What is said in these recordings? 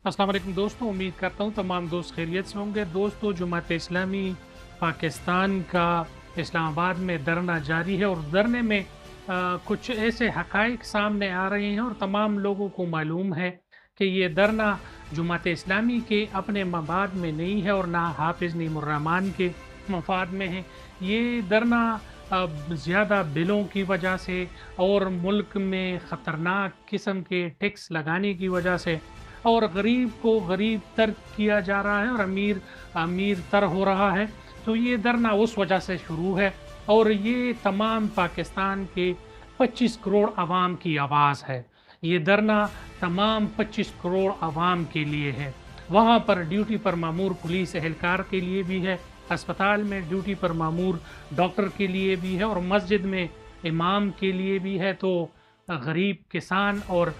अस्सलाम वालेकुम दोस्तों, उम्मीद करता हूँ तमाम दोस्त खैरियत से होंगे। दोस्तों, जमात इस्लामी पाकिस्तान का इस्लामाबाद में धरना जारी है और धरने में कुछ ऐसे हक़ाइक़ सामने आ रहे हैं और तमाम लोगों को मालूम है कि ये धरना जमात इस्लामी के अपने मफाद में नहीं है और ना हाफ़िज़ नईमुर्रहमान के मफाद में है। ये धरना ज़्यादा बिलों की वजह से और मुल्क में ख़तरनाक किस्म के टैक्स लगाने की वजह से और गरीब को गरीब तर किया जा रहा है और अमीर अमीर तर हो रहा है। तो ये धरना उस वजह से शुरू है और ये तमाम पाकिस्तान के 25 करोड़ अवाम की आवाज़ है। ये धरना तमाम 25 करोड़ अवाम के लिए है। वहाँ पर ड्यूटी पर मामूर पुलिस एहलकार के लिए भी है, अस्पताल में ड्यूटी पर मामूर डॉक्टर के लिए भी है और मस्जिद में इमाम के लिए भी है। तो गरीब किसान और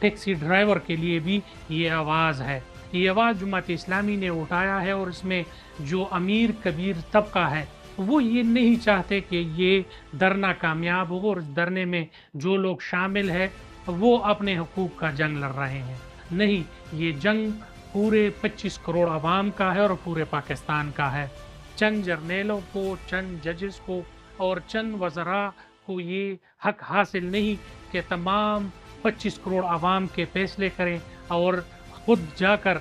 टैक्सी ड्राइवर के लिए भी ये आवाज़ है। ये आवाज़ जमात इस्लामी ने उठाया है और इसमें जो अमीर कबीर तबका है वो ये नहीं चाहते कि ये धरना कामयाब हो और इस धरने में जो लोग शामिल हैं वो अपने हकूक़ का जंग लड़ रहे हैं। नहीं, ये जंग पूरे 25 करोड़ अवाम का है और पूरे पाकिस्तान का है। चंद जर्नेलों को, चंद जजेस को और चंद वज़रा को ये हक हासिल नहीं कि तमाम 25 करोड़ अवाम के फैसले करें और ख़ुद जाकर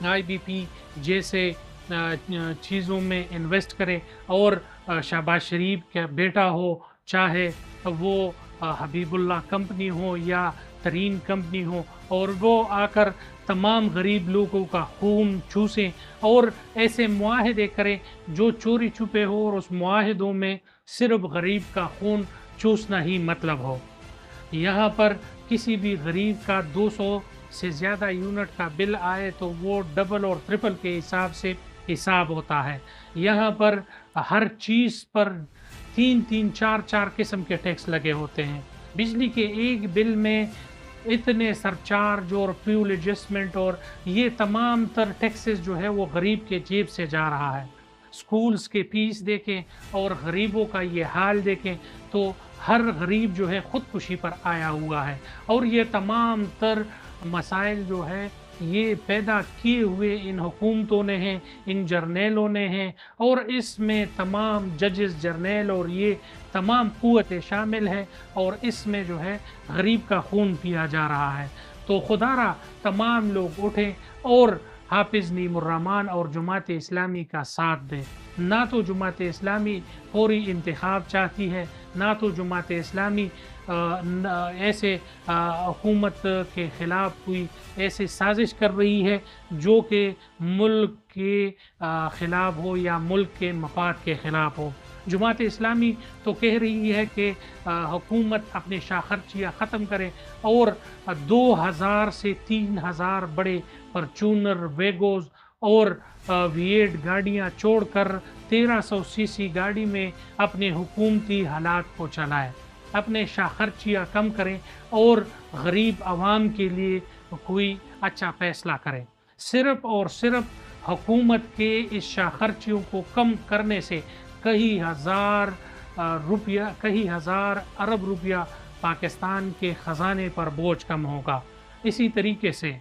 आईबीपी जैसे चीज़ों में इन्वेस्ट करें और शहबाज शरीफ का बेटा हो, चाहे वो हबीबुल्लाह कंपनी हो या तरीन कंपनी हो, और वो आकर तमाम गरीब लोगों का खून चूसें और ऐसे मुआहदे करें जो चोरी छुपे हो और उस मुआहदों में सिर्फ गरीब का खून चूसना ही मतलब हो। यहाँ पर किसी भी गरीब का 200 से ज़्यादा यूनिट का बिल आए तो वो डबल और ट्रिपल के हिसाब से हिसाब होता है। यहाँ पर हर चीज़ पर 3-3, 4-4 किस्म के टैक्स लगे होते हैं। बिजली के एक बिल में इतने सरचार्ज और फ्यूल एडजस्टमेंट और ये तमाम तर टैक्सेस जो है वो गरीब के जेब से जा रहा है। स्कूल्स के फीस देखें और गरीबों का ये हाल देखें तो हर गरीब जो है ख़ुदकुशी पर आया हुआ है और ये तमाम तर मसाइल जो है ये पैदा किए हुए इन हुकूमतों ने हैं, इन जर्नेलों ने हैं और इसमें तमाम जजेस, जर्नेल और ये तमाम क़ुव्वतें शामिल हैं और इसमें जो है गरीब का खून पिया जा रहा है। तो खुदारा तमाम लोग उठें और हाफ़िज़ नईमुर्रहमान और जमात इस्लामी का साथ दें। ना तो जमात इस्लामी फौरी इंतखाब चाहती है, ना तो जमात इस्लामी ऐसे हुकूमत के ख़िलाफ़ कोई ऐसी साजिश कर रही है जो कि मुल्क के ख़िलाफ़ हो या मुल्क के मफाद के ख़िलाफ़ हो। जमात इस्लामी तो कह रही है कि हुकूमत अपने शाखर्चियाँ ख़त्म करे और 2000 से 3000 बड़े फॉर्च्यूनर, वेगोज़ और V8 गाड़ियाँ छोड़कर 1300 सीसी गाड़ी में अपने हुकूमती हालात को चलाएं, अपने शाखर्चियाँ कम करें और गरीब आवाम के लिए कोई अच्छा फ़ैसला करें। सिर्फ़ और सिर्फ़ हुकूमत के इस शाखर्चियों को कम करने से कई हज़ार अरब रुपया पाकिस्तान के ख़जाने पर बोझ कम होगा। इसी तरीके से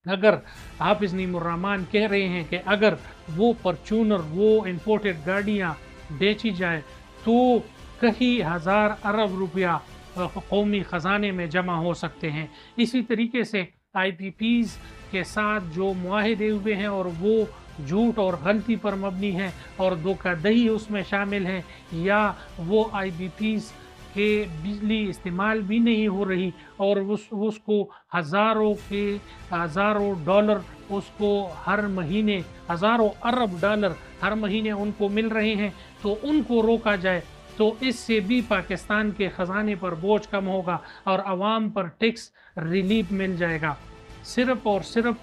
अगर हाफ़िज़ नईमुर्रहमान कह रहे हैं कि अगर वो फॉर्च्यूनर, वो इंपोर्टेड गाड़ियाँ बेची जाए तो कई हज़ार अरब रुपया कौमी ख़जाने में जमा हो सकते हैं। इसी तरीके से आईपीपीज़ के साथ जो मुआहदे हुए हैं और वो झूठ और गलती पर मबनी है और धोखाधड़ी उसमें शामिल है या वो आईपीपीज़ के बिजली इस्तेमाल भी नहीं हो रही और उसको हज़ारों डॉलर उसको हर महीने, हज़ारों अरब डॉलर हर महीने उनको मिल रहे हैं, तो उनको रोका जाए तो इससे भी पाकिस्तान के ख़जाने पर बोझ कम होगा और आवाम पर टैक्स रिलीफ मिल जाएगा। सिर्फ़ और सिर्फ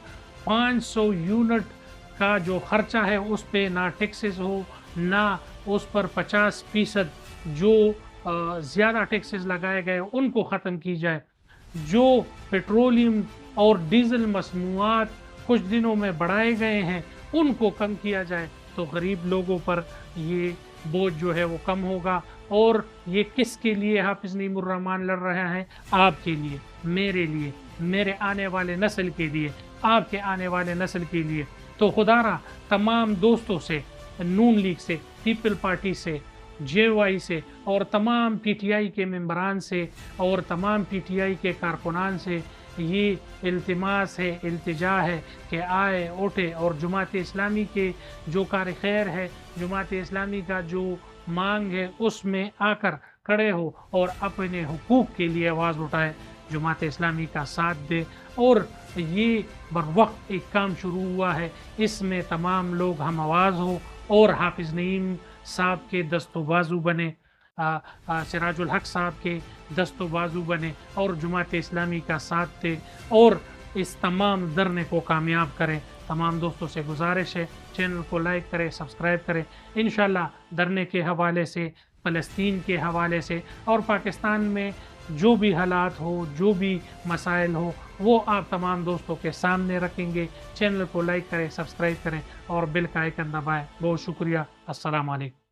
500 यूनिट का जो ख़र्चा है उस पे ना टैक्सेस हो, ना उस पर 50% जो ज़्यादा टैक्सेस लगाए गए उनको ख़त्म की जाए। जो पेट्रोलियम और डीज़ल मसनूआत कुछ दिनों में बढ़ाए गए हैं उनको कम किया जाए तो गरीब लोगों पर ये बोझ जो है वो कम होगा। और ये किसके लिए हाफ़िज़ नईमुर्रहमान लड़ रहा है? आपके लिए, मेरे लिए, میرے آنے والے نسل کے لیے، آپ کے آنے والے نسل کے لیے۔ تو خدا را تمام دوستوں سے، نون لیگ سے، پیپل پارٹی سے، جے وائی سے، اور تمام پی ٹی آئی کے ممبران سے، اور تمام پی ٹی آئی کے کارکنان سے یہ التماس ہے، التجا ہے کہ آئے اٹھے اور جماعت اسلامی کے جو کار خیر ہے، جماعت اسلامی کا جو مانگ ہے، اس میں آ کر کھڑے ہو اور اپنے حقوق کے لیے آواز اٹھائے، جماعت اسلامی کا ساتھ دے۔ اور یہ بروقت ایک کام شروع ہوا ہے، اس میں تمام لوگ ہم آواز ہو اور حافظ نعیم صاحب کے دست و بازو بنے، سراج الحق صاحب کے دست و بازو بنے اور جماعت اسلامی کا ساتھ دے اور اس تمام دھرنے کو کامیاب کریں۔ تمام دوستوں سے گزارش ہے چینل کو لائک کریں، سبسکرائب کریں۔ انشاءاللہ دھرنے کے حوالے سے، فلسطین کے حوالے سے، اور پاکستان میں جو بھی حالات ہو، جو بھی مسائل ہو، وہ آپ تمام دوستوں کے سامنے رکھیں گے۔ چینل کو لائک کریں، سبسکرائب کریں اور بیل کا آئیکن دبائیں۔ بہت شکریہ۔ السلام علیکم۔